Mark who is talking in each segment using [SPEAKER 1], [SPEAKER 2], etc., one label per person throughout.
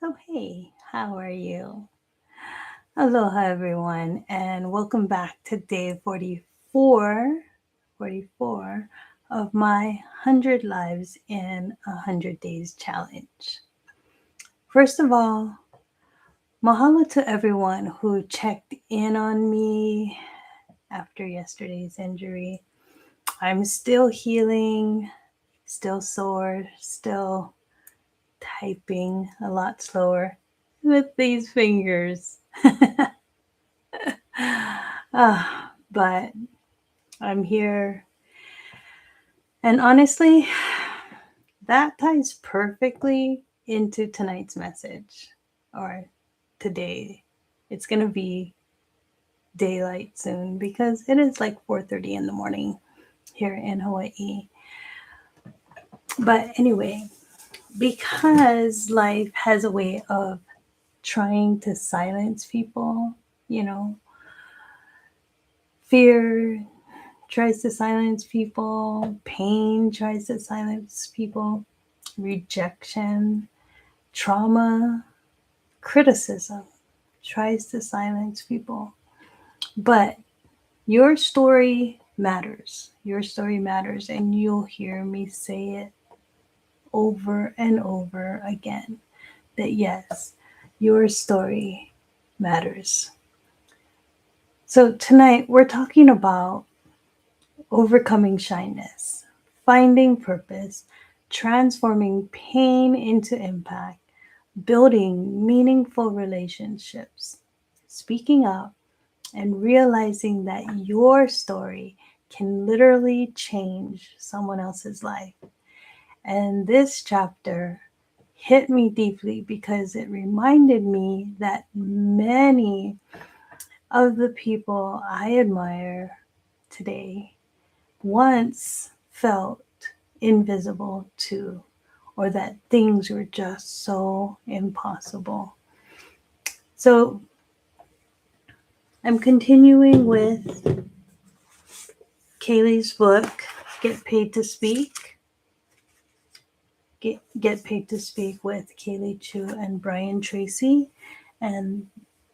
[SPEAKER 1] Oh, hey, how are you? Aloha, everyone, and welcome back to day 44 of my 100 Lives in 100 Days challenge. First of all, mahalo to everyone who checked in on me after yesterday's injury. I'm still healing, still sore, still typing a lot slower with these fingers. But I'm here. And honestly, that ties perfectly into tonight's message, or today. It's going to be daylight soon because it is like 4:30 in the morning here in Hawaii. But anyway, because life has a way of trying to silence people, fear tries to silence people, pain tries to silence people, rejection, trauma, criticism tries to silence people. But your story matters. Your story matters, and you'll hear me say it over and over again that yes, your story matters. So tonight we're talking about overcoming shyness, finding purpose, transforming pain into impact, building meaningful relationships, speaking up, and realizing that your story can literally change someone else's life. And this chapter hit me deeply because it reminded me that many of the people I admire today once felt invisible too, or that things were just so impossible. So I'm continuing with Kaylee's book, Get Paid to Speak. Get Paid to Speak with Kaylee Chu and Brian Tracy. And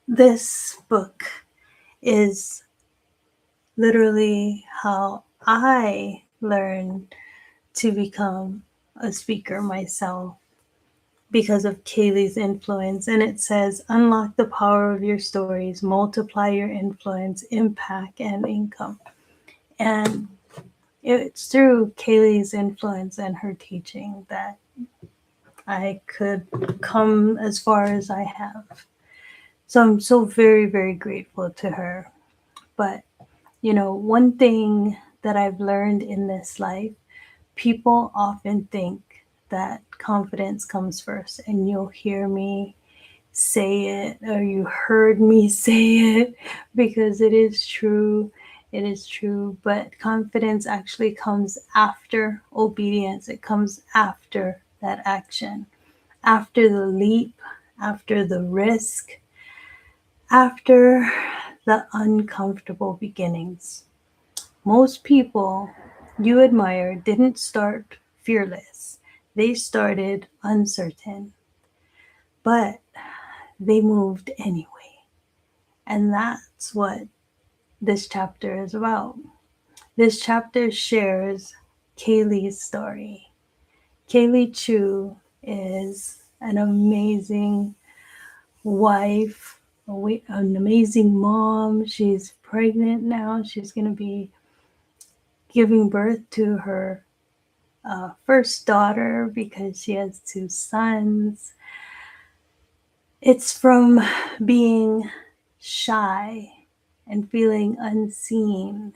[SPEAKER 1] this book is literally how I learned to become a speaker myself because of Kaylee's influence. And it says, unlock the power of your stories, multiply your influence, impact, and income. And it's through Kaylee's influence and her teaching that I could come as far as I have. So I'm so very, very grateful to her. But, one thing that I've learned in this life, people often think that confidence comes first, and you'll hear me say it, or you heard me say it, because it is true. It is true. But confidence actually comes after obedience. It comes after that action, after the leap, after the risk, after the uncomfortable beginnings. Most people you admire didn't start fearless. They started uncertain, but they moved anyway. And that's what this chapter is about. This chapter shares Kaylee's story. Kaylee Chu is an amazing wife, an amazing mom. She's pregnant now. She's going to be giving birth to her first daughter because she has two sons. It's from being shy and feeling unseen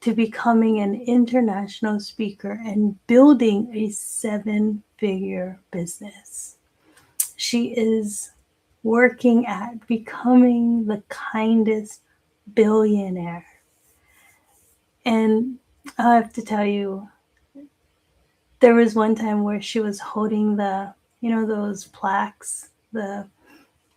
[SPEAKER 1] to becoming an international speaker and building a 7-figure business. She is working at becoming the kindest billionaire. And I have to tell you, there was one time where she was holding those plaques, the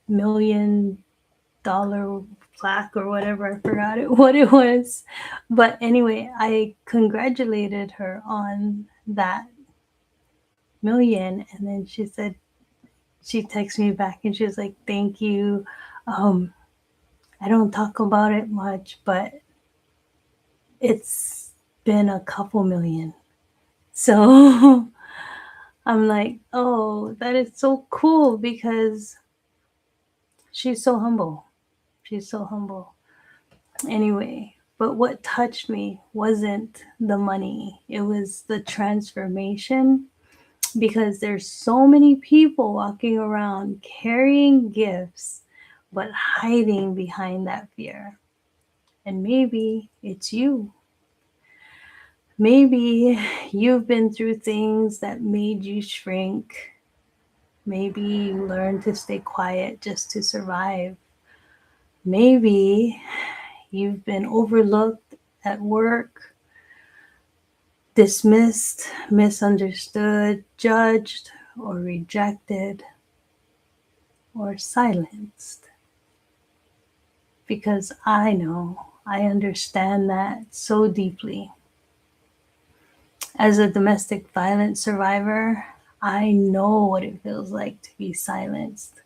[SPEAKER 1] $1,000,000 plaque or whatever. I forgot what it was. But anyway, I congratulated her on that million. And then she said, she texted me back and she was like, thank you. I don't talk about it much, but it's been a couple million. So I'm like, oh, that is so cool because she's so humble. She's so humble. Anyway, but what touched me wasn't the money. It was the transformation, because there's so many people walking around carrying gifts but hiding behind that fear. And maybe it's you. Maybe you've been through things that made you shrink. Maybe you learned to stay quiet just to survive. Maybe you've been overlooked at work, dismissed, misunderstood, judged, or rejected, or silenced. Because I know, I understand that so deeply. As a domestic violence survivor, I know what it feels like to be silenced.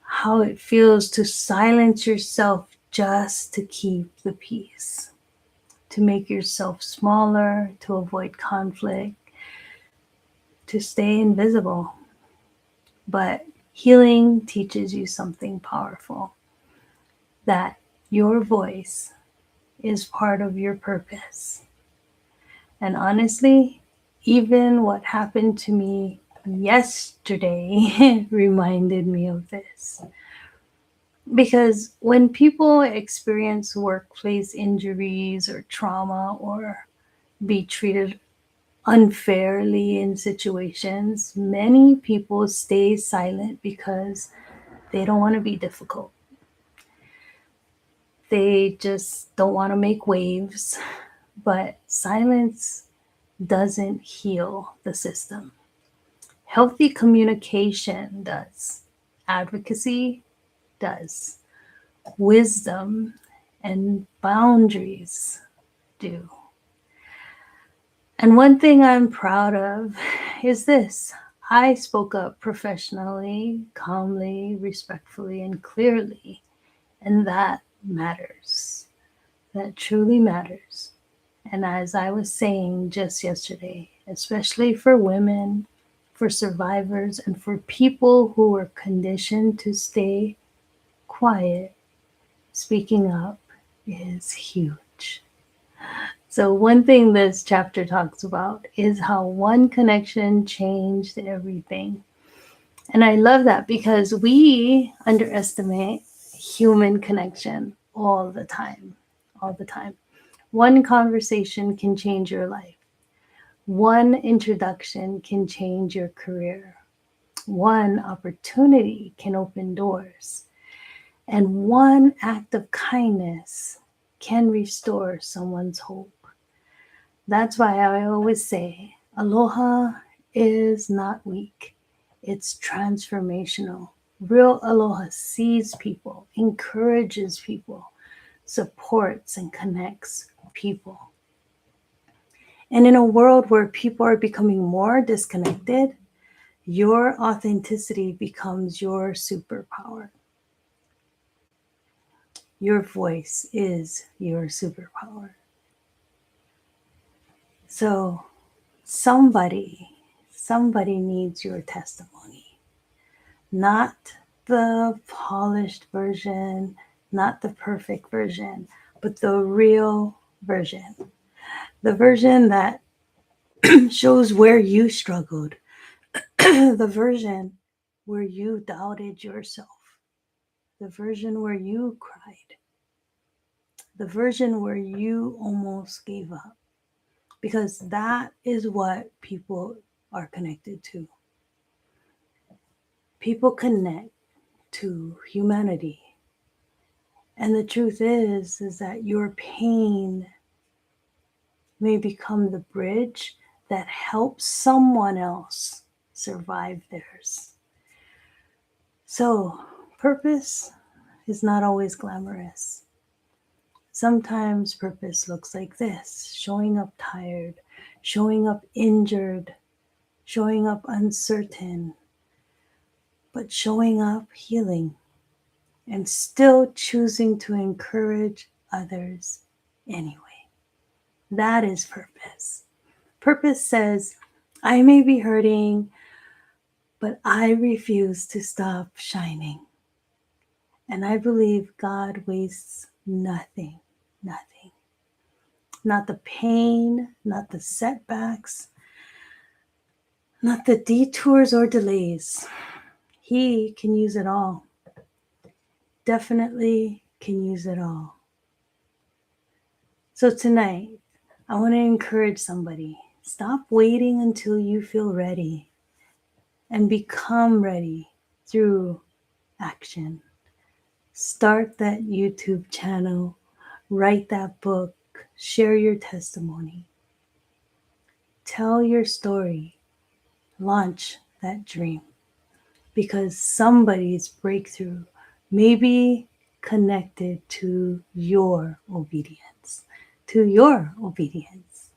[SPEAKER 1] How it feels to silence yourself just to keep the peace, to make yourself smaller, to avoid conflict, to stay invisible. But healing teaches you something powerful, that your voice is part of your purpose. And honestly, even what happened to me yesterday reminded me of this. Because when people experience workplace injuries or trauma or be treated unfairly in situations, many people stay silent because they don't want to be difficult. They just don't want to make waves. But silence doesn't heal the system. Healthy communication does. Advocacy does. Wisdom and boundaries do. And one thing I'm proud of is this. I spoke up professionally, calmly, respectfully, and clearly. And that matters. That truly matters. And as I was saying just yesterday, especially for women, for survivors, and for people who were conditioned to stay quiet, speaking up is huge. So one thing this chapter talks about is how one connection changed everything. And I love that because we underestimate human connection all the time. One conversation can change your life. One introduction can change your career. One opportunity can open doors. And one act of kindness can restore someone's hope. That's why I always say, ALOHA is not weak. It's transformational. Real ALOHA sees people, encourages people, supports and connects people. And in a world where people are becoming more disconnected, your authenticity becomes your superpower. Your voice is your superpower. So somebody needs your testimony. Not the polished version, not the perfect version, but the real version. The version that shows where you struggled. The version where you doubted yourself. The version where you cried. the version where you almost gave up, because that is what people are connected to. People connect to humanity. And the truth is that your pain may become the bridge that helps someone else survive theirs. So, purpose is not always glamorous. Sometimes purpose looks like this: showing up tired, showing up injured, showing up uncertain, but showing up healing, and still choosing to encourage others anyway. That is purpose. Purpose says, I may be hurting, but I refuse to stop shining. And I believe God wastes nothing, nothing. Not the pain, not the setbacks, not the detours or delays. He can use it all. Definitely can use it all. So tonight, I want to encourage somebody. Stop waiting until you feel ready and become ready through action. Start that YouTube channel, write that book, share your testimony, tell your story, launch that dream, because somebody's breakthrough may be connected to your obedience, to your obedience.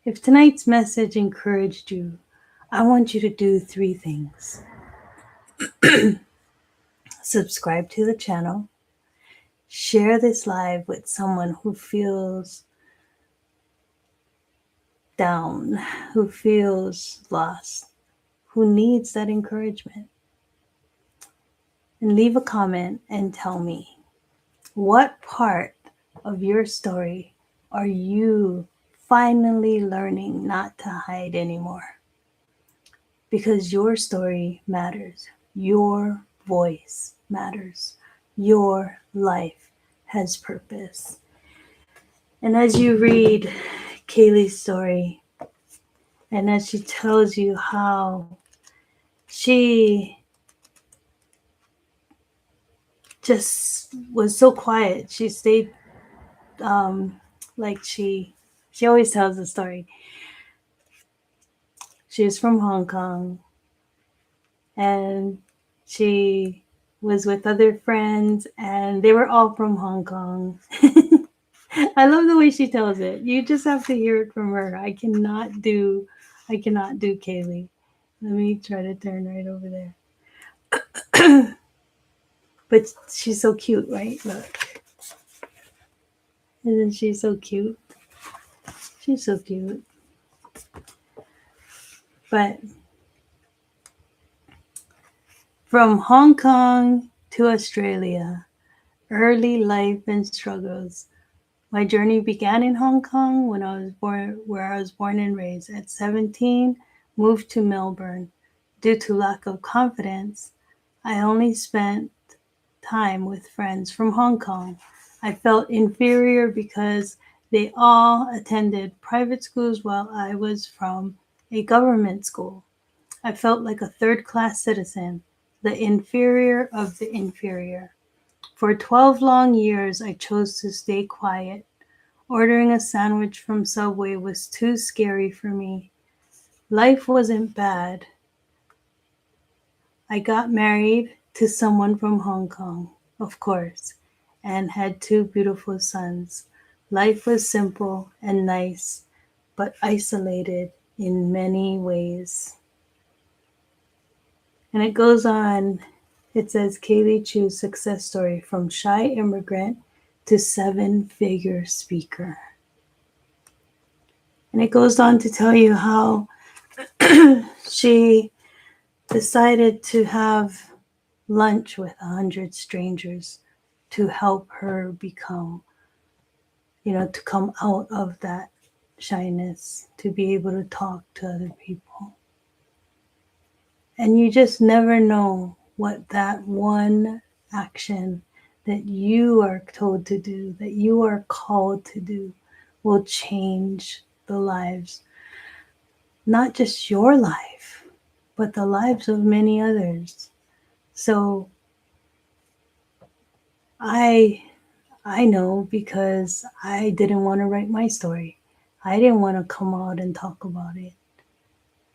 [SPEAKER 1] If tonight's message encouraged you, I want you to do 3 things. Subscribe to the channel, share this live with someone who feels down, who feels lost, who needs that encouragement. And leave a comment and tell me, what part of your story are you finally learning not to hide anymore? Because your story matters. Your voice matters. Your life has purpose. And as you read Kaylee's story, and as she tells you how she just was so quiet, she stayed like she always tells the story. She was from Hong Kong, and she was with other friends, and they were all from Hong Kong. I love the way she tells it. You just have to hear it from her. I cannot do Kaylee. Let me try to turn right over there. But she's so cute, right? Look. Isn't she so cute? She's so cute. But from Hong Kong to Australia, early life and struggles. My journey began in Hong Kong when I was born, where I was born and raised. At 17, moved to Melbourne. Due to lack of confidence, I only spent time with friends from Hong Kong. I felt inferior because they all attended private schools while I was from a government school. I felt like a third-class citizen, the inferior of the inferior. For 12 long years, I chose to stay quiet. Ordering a sandwich from Subway was too scary for me. Life wasn't bad. I got married to someone from Hong Kong, of course, and had 2 beautiful sons. Life was simple and nice, but isolated in many ways. And it goes on. It says, Kaylee Chu's success story, from shy immigrant to 7-figure speaker. And it goes on to tell you how she decided to have lunch with 100 strangers to help her become, to come out of that shyness, to be able to talk to other people. And you just never know what that one action, that you are told to do, that you are called to do, will change the lives, not just your life, but the lives of many others. So I know because I didn't want to write my story. I didn't want to come out and talk about it.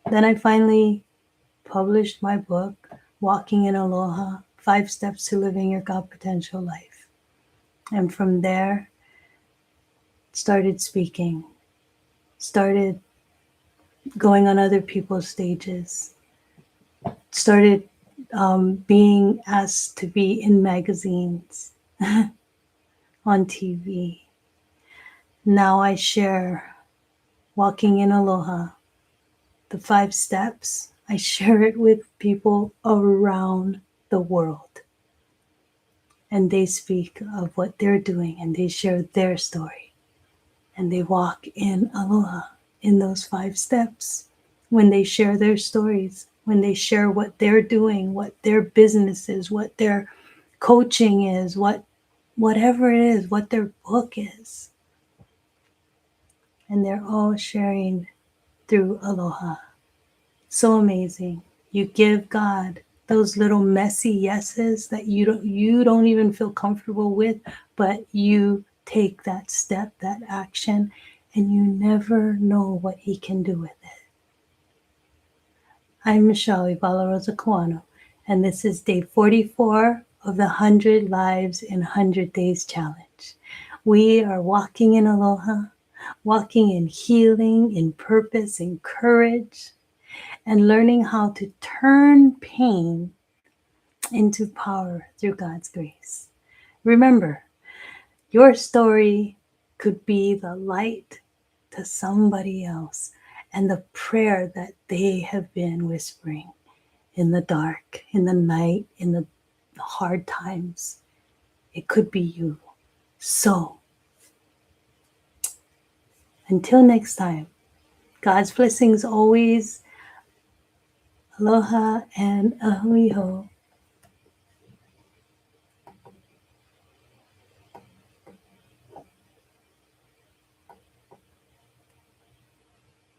[SPEAKER 1] Then I finally published my book, Walking in Aloha, 5 Steps to Living Your God Potential Life. And from there, started speaking, started going on other people's stages, started being asked to be in magazines, on TV. Now I share Walking in Aloha, the 5 steps. I share it with people around the world. And they speak of what they're doing and they share their story. And they walk in aloha in those 5 steps. When they share their stories, when they share what they're doing, what their business is, what their coaching is, whatever it is, what their book is. And they're all sharing through aloha. So amazing. You give God those little messy yeses that you don't even feel comfortable with, but you take that step, that action, and you never know what he can do with it. I'm Michelle Ibala Rosa Kawano, and this is day 44 of the 100 Lives in 100 Days Challenge. We are walking in aloha, walking in healing, in purpose, in courage, and learning how to turn pain into power through God's grace. Remember, your story could be the light to somebody else and the prayer that they have been whispering in the dark, in the night, in the hard times. It could be you. So, until next time, God's blessings always. Aloha and ahui ho.